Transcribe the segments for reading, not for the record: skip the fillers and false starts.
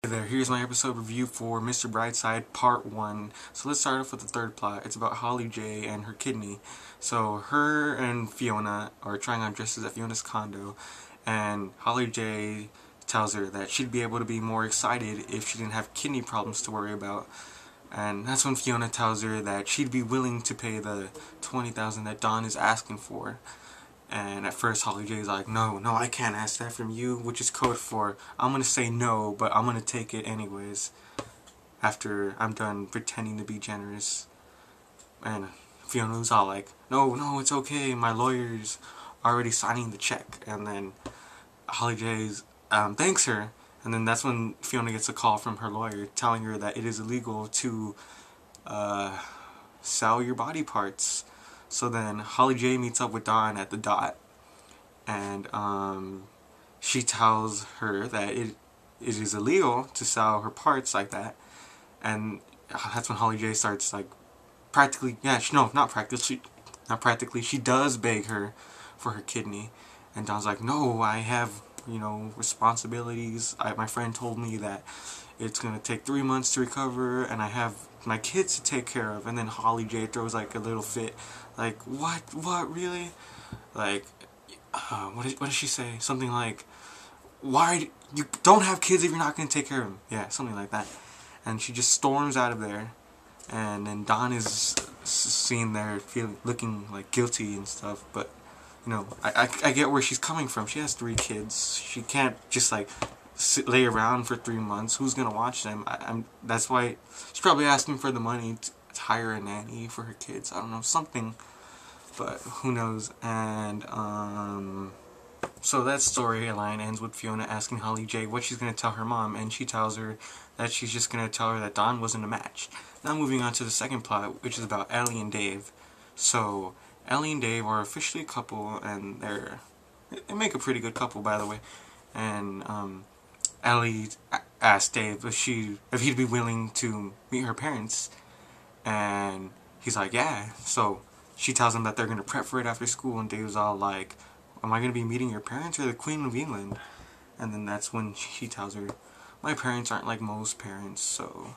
Hey there, here's my episode review for Mr. Brightside Part 1. So let's start off with the third plot. It's about Holly J and her kidney. So her and Fiona are trying on dresses at Fiona's condo, and Holly J tells her that she'd be able to be more excited if she didn't have kidney problems to worry about. And that's when Fiona tells her that she'd be willing to pay the $20,000 that Dawn is asking for. And at first Holly J's like, no, I can't ask that from you, which is code for, I'm gonna say no, but I'm gonna take it anyways, after I'm done pretending to be generous. And Fiona's all like, no, it's okay, my lawyer's already signing the check. And then Holly J's thanks her, and then that's when Fiona gets a call from her lawyer telling her that it is illegal to sell your body parts. So then Holly J meets up with Dawn at the Dot, and she tells her that it is illegal to sell her parts like that. And that's when Holly J starts like practically, not practically, she does beg her for her kidney. And Dawn's like, no, I have, responsibilities. My friend told me that it's gonna take 3 months to recover, and I have my kids to take care of. And then Holly J throws like a little fit, like, what really? Like, what does she say? Something like, why you don't have kids if you're not gonna take care of them? Yeah, something like that. And she just storms out of there, and then Dawn is seen there looking like guilty and stuff. But I get where she's coming from. She has 3 kids. She can't just like lay around for 3 months. Who's gonna watch them? That's why she's probably asking for the money to hire a nanny for her kids. I don't know, something, but who knows. And so that storyline ends with Fiona asking Holly J what she's gonna tell her mom, and she tells her that she's just gonna tell her that Dawn wasn't a match. Now moving on to the second plot, which is about Ellie and Dave. So Ellie and Dave are officially a couple, and they make a pretty good couple, by the way. And Ellie asked Dave if he'd be willing to meet her parents, and he's like, yeah. So she tells him that they're gonna prep for it after school, and Dave's all like, am I gonna be meeting your parents or the Queen of England? And then that's when she tells her, my parents aren't like most parents. So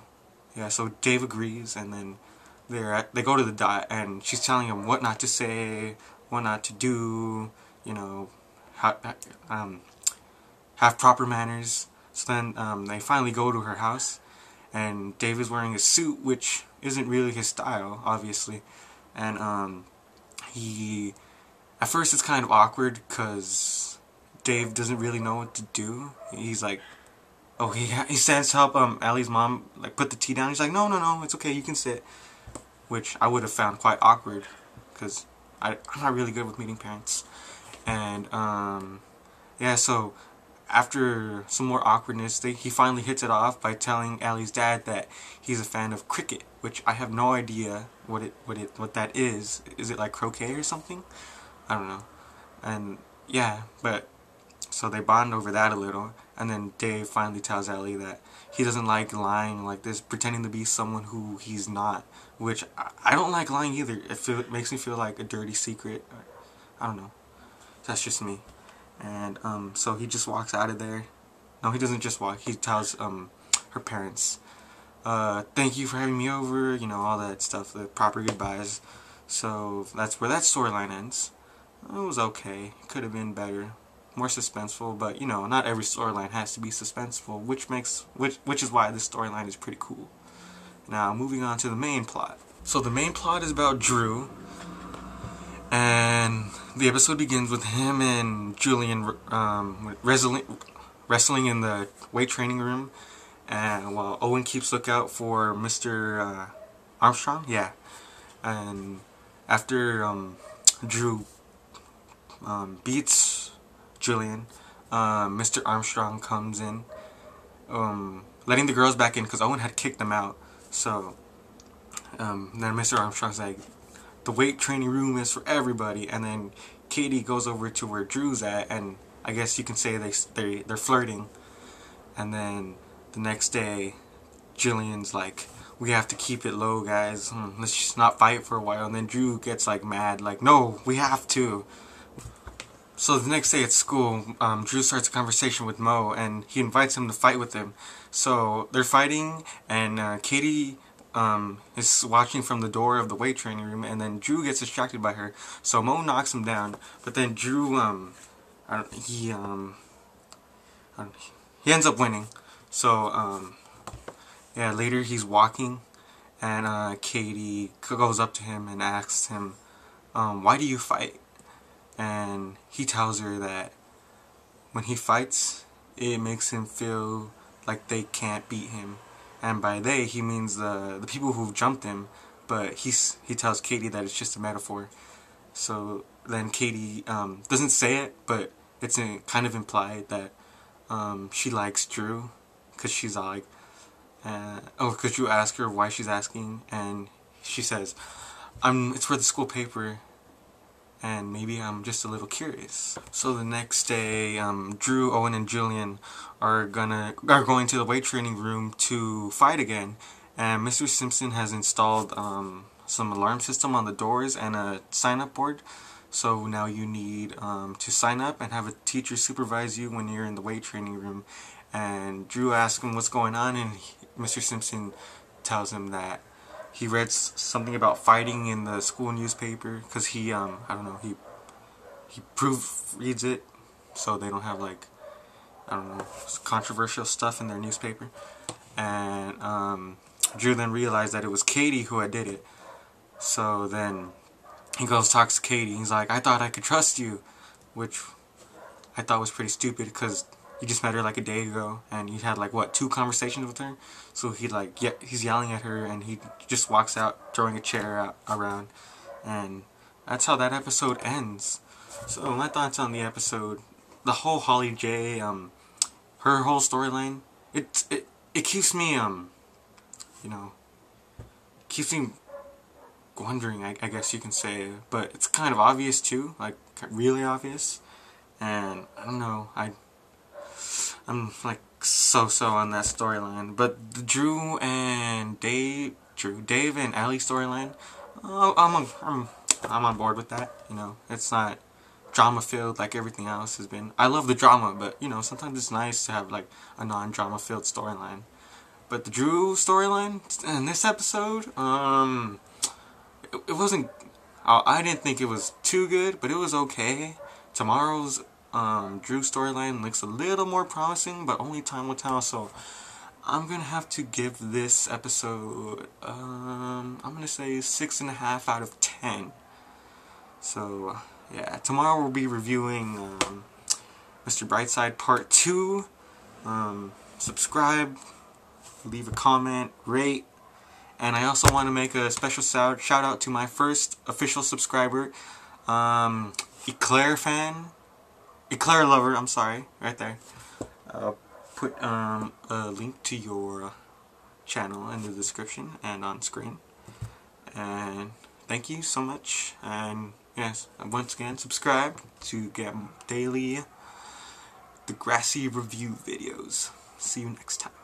yeah, so Dave agrees, and then they go to the Dot, and she's telling him what not to say, what not to do, have proper manners. So then they finally go to her house, and Dave is wearing a suit, which isn't really his style, obviously. And at first it's kind of awkward because Dave doesn't really know what to do. He's like, oh, he stands to help Ellie's mom like put the tea down. He's like, no, it's okay, you can sit. Which I would have found quite awkward, because I'm not really good with meeting parents. And yeah, so after some more awkwardness, he finally hits it off by telling Ellie's dad that he's a fan of cricket, which I have no idea what that is. Is it like croquet or something? I don't know. And yeah, but so they bond over that a little, and then Dave finally tells Ellie that he doesn't like lying like this, pretending to be someone who he's not, which I don't like lying either. It makes me feel like a dirty secret. I don't know. That's just me. And so he just walks out of there. No, he doesn't just walk. He tells her parents, thank you for having me over, all that stuff, the proper goodbyes. So that's where that storyline ends. It was okay. It could have been better, more suspenseful, but not every storyline has to be suspenseful, which is why this storyline is pretty cool. Now moving on to the main plot. So the main plot is about Drew, and the episode begins with him and Julian wrestling in the weight training room, and while Owen keeps lookout for Mr. Armstrong. Yeah. And after Drew beats Julian, Mr. Armstrong comes in, letting the girls back in because Owen had kicked them out. So then Mr. Armstrong's like, the weight training room is for everybody. And then Katie goes over to where Drew's at, and I guess you can say they're flirting. And then the next day, Julian's like, we have to keep it low, guys. Let's just not fight for a while. And then Drew gets like mad, like, no, we have to. So the next day at school, Drew starts a conversation with Mo, and he invites him to fight with him. So they're fighting, and Katie is watching from the door of the weight training room, and then Drew gets distracted by her. So Mo knocks him down, but then Drew he ends up winning. So yeah, later he's walking, and Katie goes up to him and asks him, why do you fight? And he tells her that when he fights, it makes him feel like they can't beat him. And by they, he means the people who've jumped him, but he tells Katie that it's just a metaphor. So then Katie doesn't say it, but it's kind of implied that she likes Drew, because she's like, because Drew asks her why she's asking, and she says, it's for the school paper, and maybe I'm just a little curious. So the next day, Drew, Owen, and Julian are going to the weight training room to fight again, and Mr. Simpson has installed some alarm system on the doors and a sign-up board. So now you need to sign up and have a teacher supervise you when you're in the weight training room. And Drew asks him what's going on, and Mr. Simpson tells him that he read something about fighting in the school newspaper, because he, I don't know, he proofreads it so they don't have, like, I don't know, controversial stuff in their newspaper. And Drew then realized that it was Katie who had did it. So then he goes talks to Katie. He's like, I thought I could trust you, which I thought was pretty stupid, because you just met her like a day ago, and you had like, what, 2 conversations with her? So he's yelling at her, and he just walks out, throwing a chair around, and that's how that episode ends. So my thoughts on the episode: the whole Holly J, her whole storyline, it keeps me, you know, keeps me wondering, I guess you can say, but it's kind of obvious too, like really obvious, and I don't know, I'm like so on that storyline. But the Dave and Allie storyline, I'm on board with that. You know, it's not drama filled like everything else has been. I love the drama, but you know, sometimes it's nice to have like a non-drama filled storyline. But the Drew storyline in this episode, it wasn't. I didn't think it was too good, but it was okay. Tomorrow's Drew storyline looks a little more promising, but only time will tell. So I'm gonna have to give this episode, I'm gonna say 6.5 out of 10. So yeah, tomorrow we'll be reviewing Mr. Brightside Part 2. Subscribe, leave a comment, rate, and I also want to make a special shout out to my first official subscriber, Eclair Lover, I'm sorry, right there. I'll put a link to your channel in the description and on screen. And thank you so much. And yes, once again, subscribe to get daily Degrassi review videos. See you next time.